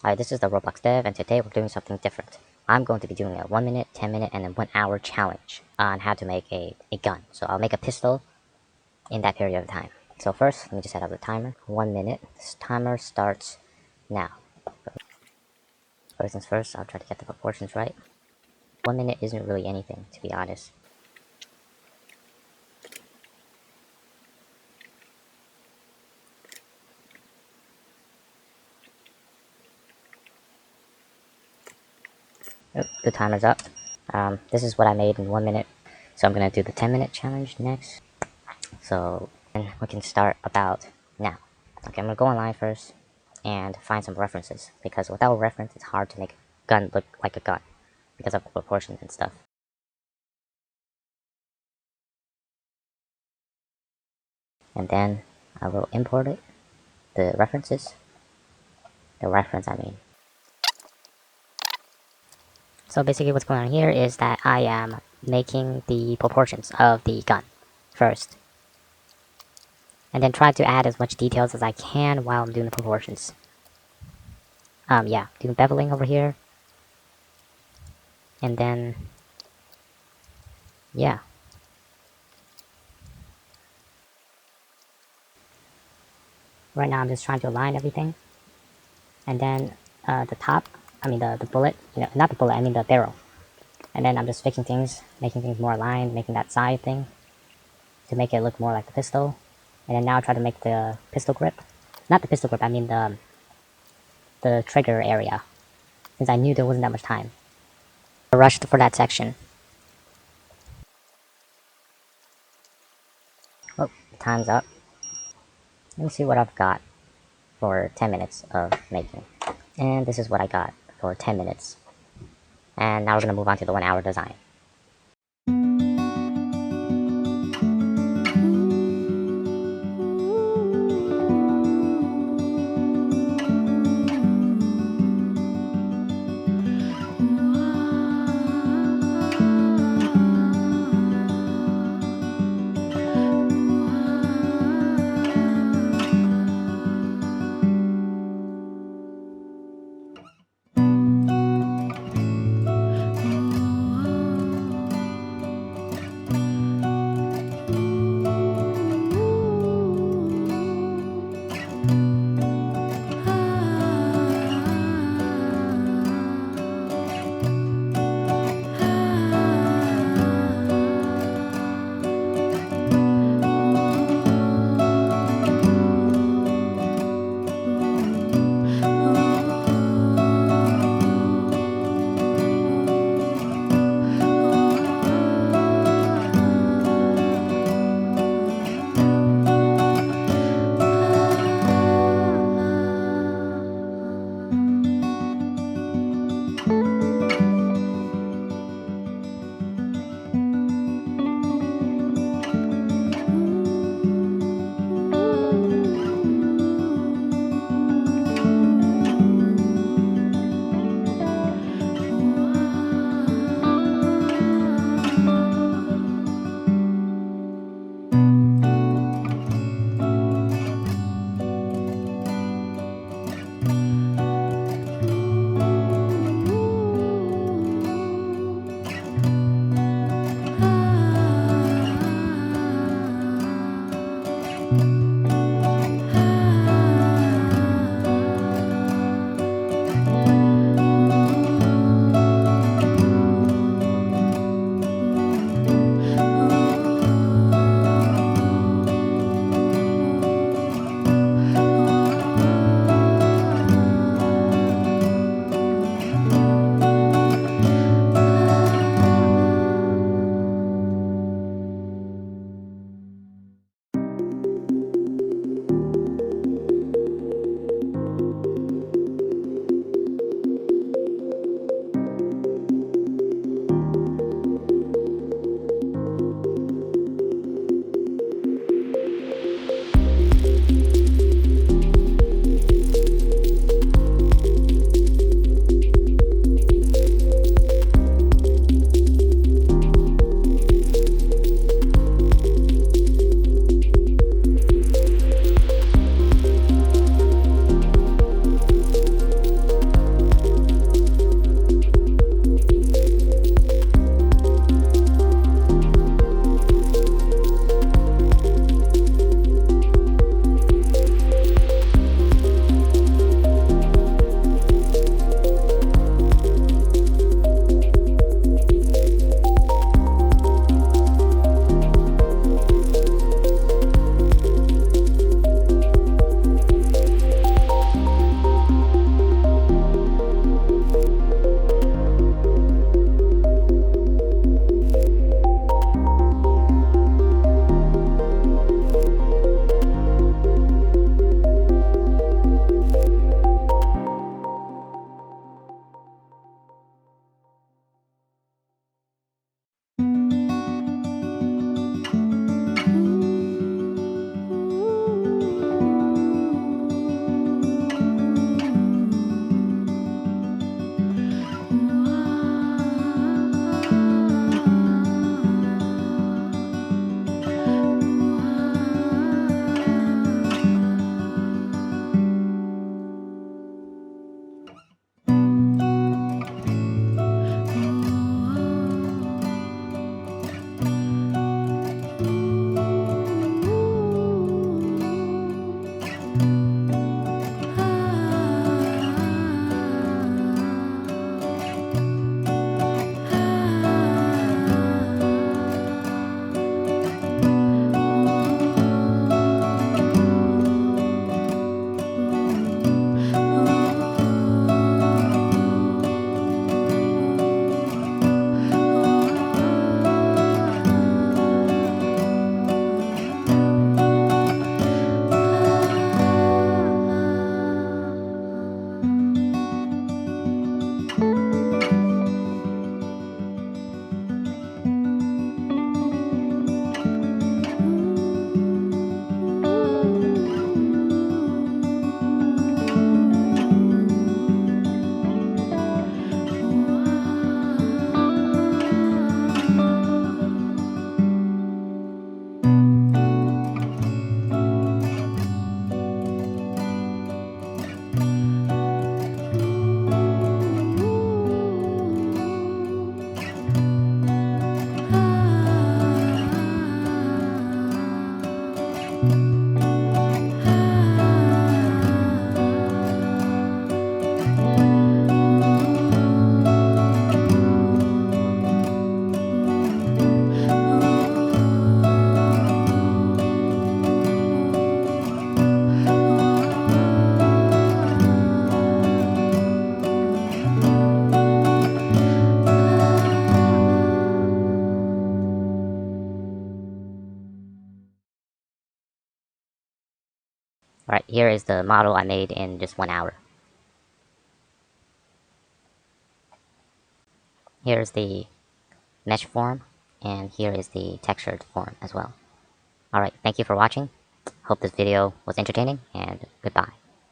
Hi, this is the Roblox Dev, and today we're doing something different. I'm going to be doing a 1 minute, 10 minute, and a 1 hour challenge on how to make a gun. So I'll make a pistol in that period of time. So first, let me just set up the timer. 1 minute. This timer starts now. First things first, I'll try to get the proportions right. 1 minute isn't really anything, to be honest. Oh, the timer's up. This is what I made in 1 minute. So I'm gonna do the 10-minute challenge next. So then we can start about now. Okay, I'm gonna go online first and find some references, because without a reference it's hard to make a gun look like a gun because of proportions and stuff. And then I will import it, the references, I mean. So basically what's going on here is that I am making the proportions of the gun first, and then try to add as much details as I can while I'm doing the proportions. Yeah, doing beveling over here, and then yeah. Right now I'm just trying to align everything. And then the top, I mean the bullet, not the bullet, I mean the barrel. And then I'm just fixing things, making things more aligned, making that side thing to make it look more like the pistol. And then now I try to make the pistol grip. Not the pistol grip, I mean the trigger area, since I knew there wasn't that much time. I rushed for that section. Oh, time's up. Let me see what I've got for 10 minutes of making. And this is what I got for 10 minutes. And now we're going to move on to the 1 hour design. Alright, here is the model I made in just 1 hour. Here's the mesh form, and here is the textured form as well. Alright, thank you for watching. Hope this video was entertaining, and goodbye.